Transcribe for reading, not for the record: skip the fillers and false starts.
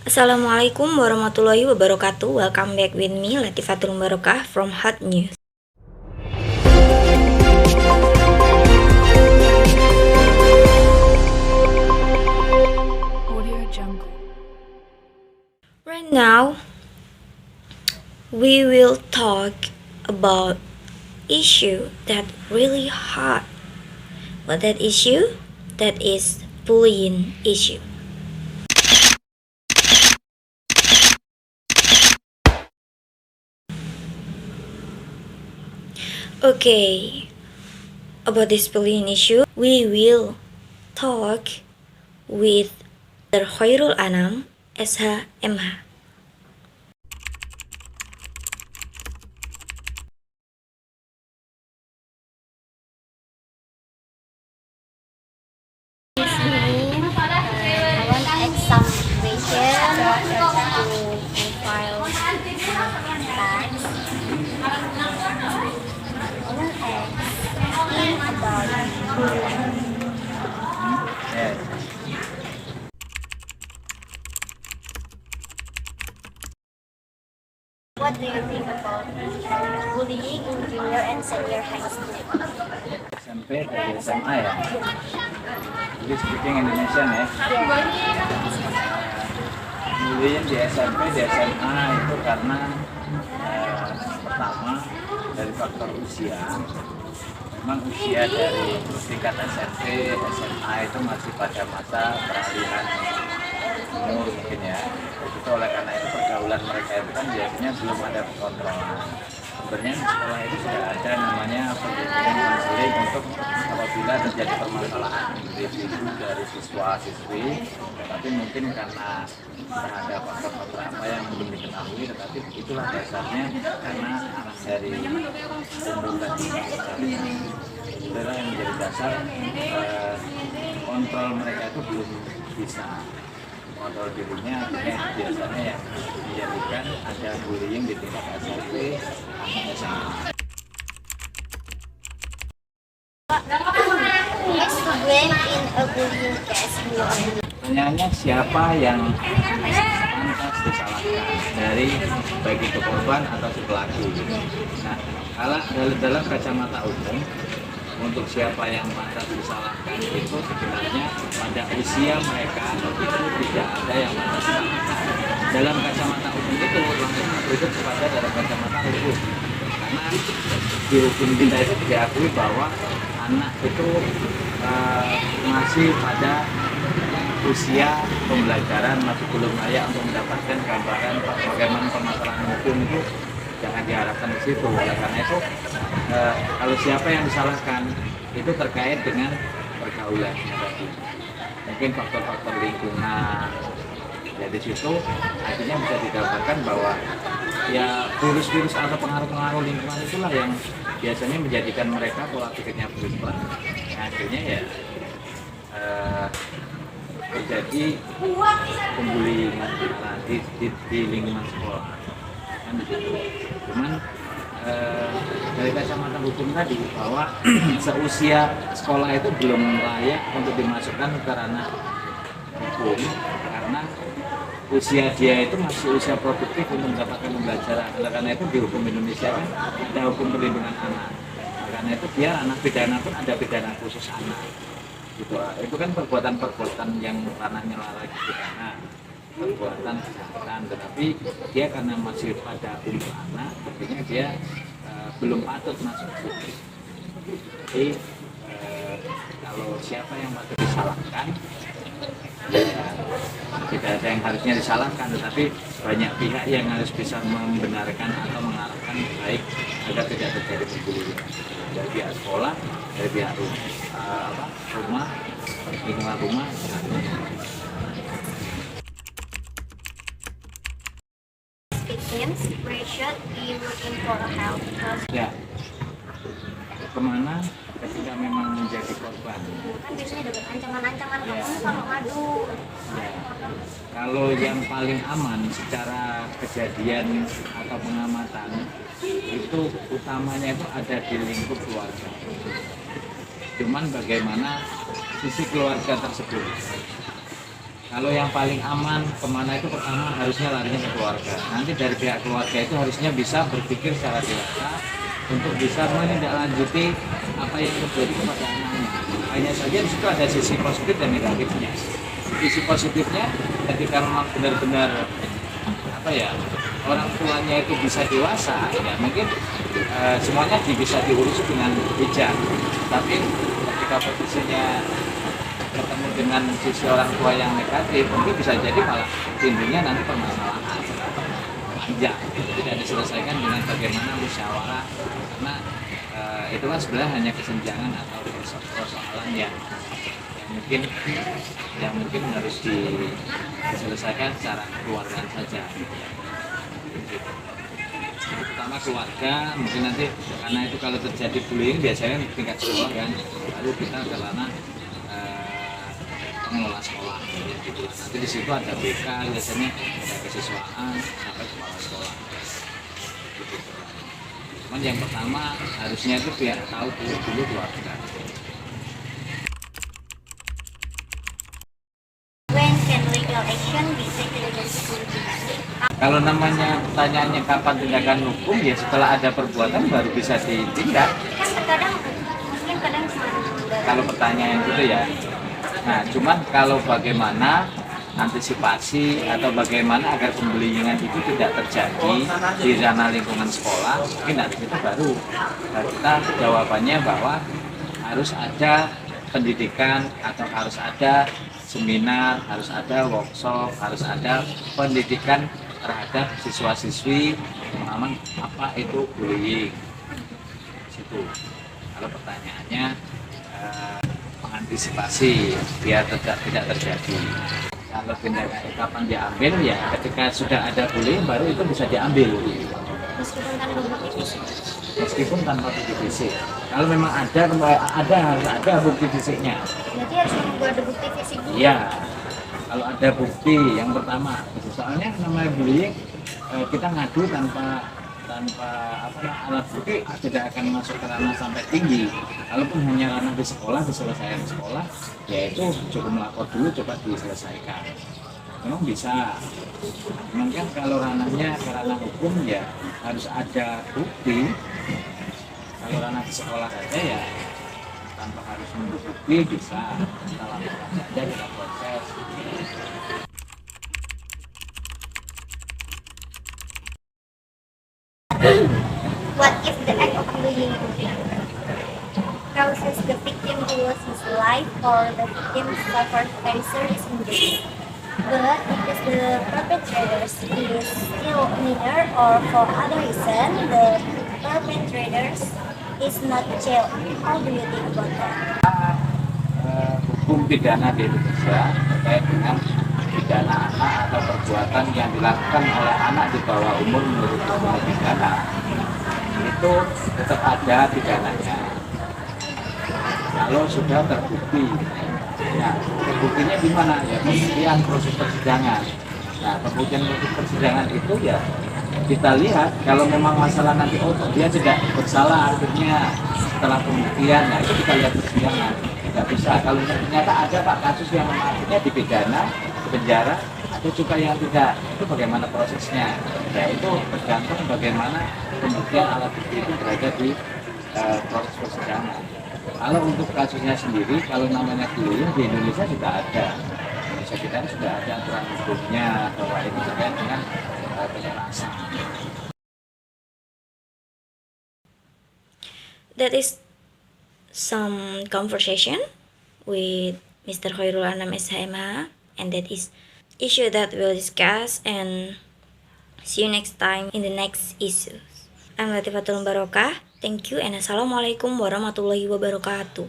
Assalamualaikum warahmatullahi wabarakatuh. Welcome back with me Latifatul Barokah from Hot News. Right now, we will talk about issue that really hot. What that issue? That is bullying issue. Okay, about this bullying issue, we will talk with Dr. Khairul Anam, SH, MH. What do you think about bullying in junior and senior high school? SMP dari SMA ya. Jadi speaking Indonesian ya. Bullying di SMP, di SMA itu karena pertama dari faktor usia. Memang usia dari tingkat SMP, SMA itu masih pada masa peralihan umur mungkin ya. Itu oleh karena itu pergaulan mereka itu kan biasanya belum ada kontrol. Sebenarnya di sekolah itu sudah ada namanya pendidikan konseling untuk apabila terjadi permasalahan individu dari siswa-siswi, tapi mungkin karena sudah ada faktor-faktor apa yang belum diketahui, tetapi itulah dasarnya karena dari umur tadi itulah yang menjadi dasar kontrol mereka itu belum bisa kontrol dirinya, biasanya yang dijadikan ada bullying di tingkat SMP atau SMA. Pertanyaannya siapa yang pantas disalahkan dari baik itu korban atau si pelaku. Nah, kalau dalam kacamata hukum, untuk siapa yang pantas disalahkan itu sebenarnya pada usia mereka itu tidak ada yang pantas disalahkan. Dalam kacamata hukum itu langsung merujuk kepada dalam kacamata hukum, karena di hukum kita itu diakui bahwa anak itu masih pada usia pembelajaran, masih belum layak untuk mendapatkan gambaran bagaimana permasalahan hukum itu. Jangan diharapkan ke situ. Oleh karena itu kalau siapa yang disalahkan itu terkait dengan pergaulannya tadi, mungkin faktor-faktor lingkungan. Jadi situ artinya bisa digambarkan bahwa ya virus-virus atau pengaruh-pengaruh lingkungan itulah yang biasanya menjadikan mereka pola pikirnya berubah. Akhirnya ya terjadi pembulian di lingkungan sekolah. Cuman dari kacamata hukum tadi bahwa seusia sekolah itu belum layak untuk dimasukkan ke ranah hukum karena usia dia itu masih usia produktif untuk mendapatkan pembelajaran. Karena itu di hukum Indonesia kan ada hukum perlindungan anak. Karena itu biar anak pidana pun ada pidana khusus anak. Gitu. Itu kan perbuatan-perbuatan yang ranahnya larangan pidana. Perbuatan kejahatan, tetapi dia karena masih pada umur anak, artinya dia belum patut masuk situ. Jadi kalau siapa yang patut disalahkan, tidak ada yang harusnya disalahkan, tetapi banyak pihak yang harus bisa membenarkan atau mengarahkan baik agar tidak terjadi pembulian dari pihak sekolah, dari pihak rumah, lingkungan rumah. Where should be looking for help? Ya, kemana ketika memang menjadi korban? Kan biasanya dapat ancaman-ancaman Ya. kamu kalau ngadu. Ya. Kalau yang paling aman secara kejadian atau pengamatan itu utamanya itu ada di lingkup keluarga. Cuman bagaimana sisi keluarga tersebut? Kalau yang paling aman kemana itu pertama harusnya larinya ke keluarga. Nanti dari pihak keluarga itu harusnya bisa berpikir secara dewasa untuk bisa menindaklanjuti apa yang terjadi kepada anaknya. Hanya saja di situ ada sisi positif dan negatifnya. Sisi positifnya ketika memang benar-benar apa ya, orang tuanya itu bisa dewasa, ya mungkin semuanya bisa diurus dengan bijak. Tapi ketika posisinya ketemu dengan sisi orang tua yang negatif, mungkin bisa jadi malah timbulnya nanti permasalahan panjang, tidak diselesaikan dengan bagaimana musyawarah, karena itu kan sebenarnya hanya kesenjangan atau persoalan yang mungkin harus diselesaikan secara keluarga saja. Pertama keluarga, mungkin nanti karena itu kalau terjadi bullying biasanya tingkat sekolah kan, lalu kita ke ranah pengelola sekolah gitu. Nanti di situ ada BK, biasanya ada kesiswaan sampai kepala sekolah gitu. Cuman yang pertama harusnya itu biar tahu dulu keluarga. When can legal action be taken against bullying? Kalau namanya pertanyaannya kapan tindakan hukum, ya setelah ada perbuatan baru bisa ditindak. Kan terkadang mungkin kadang Kalau pertanyaan gitu ya. Nah, cuman kalau bagaimana antisipasi atau bagaimana agar pembullyingan itu tidak terjadi di ranah lingkungan sekolah, mungkin dari kita baru kita jawabannya bahwa harus ada pendidikan atau harus ada seminar, harus ada workshop, harus ada pendidikan terhadap siswa-siswi pemahaman apa itu bullying. Situ. Kalau pertanyaannya mengantisipasi biar tidak terjadi. Kalau tindakan kapan diambil, ya ketika sudah ada bullying baru itu bisa diambil. meskipun tanpa bukti fisik. Meskipun tanpa bukti fisik. Kalau memang harus ada bukti fisiknya. Berarti harus menunggu ada bukti fisik dulu. Iya. Kalau ada bukti yang pertama, soalnya namanya bullying kita ngadu tanpa alat bukti tidak akan masuk ke ranah sampai tinggi. Kalaupun hanya ranah di sekolah, diselesaikan sekolah, ya itu cukup melapor dulu, coba diselesaikan. Memang bisa. Memang kan kalau ranahnya ke ranah hukum ya harus ada bukti. Kalau ranah di sekolah saja ya tanpa harus menunggu bukti bisa kita lakukan saja kita proses. What if the act of bullying causes the victim to lose his life or the victim suffers very serious injury? But because the perpetrator is still minor or for other reason, the perpetrator is not jailed. How do you think about that? Hukum pidana di Indonesia terkait dengan pidana anak atau perbuatan yang dilakukan oleh anak di bawah umur menurut hukum pidana itu tetap ada pidananya kalau sudah terbukti. Nah, terbuktinya di mana? Ya kemudian proses persidangan. Nah, kemudian proses persidangan itu ya kita lihat kalau memang masalah nanti dia tidak bersalah akhirnya setelah pembuktian, nah itu kita lihat persidangan. Tidak bisa kalau ternyata ada pak kasus yang akhirnya dipidana, penjara, ada juga yang tidak. Itu bagaimana prosesnya? Ya itu tergantung bagaimana pembuktian alat bukti itu berada di proses persidangan. Kalau untuk kasusnya sendiri, kalau namanya bullying di Indonesia sudah ada. Indonesia kita sudah ada aturan hukumnya bahwa itu terkait dengan kekerasan. That is some conversation with Mr. Khairul Anam SHMH, and that is issue that we'll discuss, and see you next time in the next issues. I'm Latifatul Barokah. Thank you and assalamualaikum warahmatullahi wabarakatuh.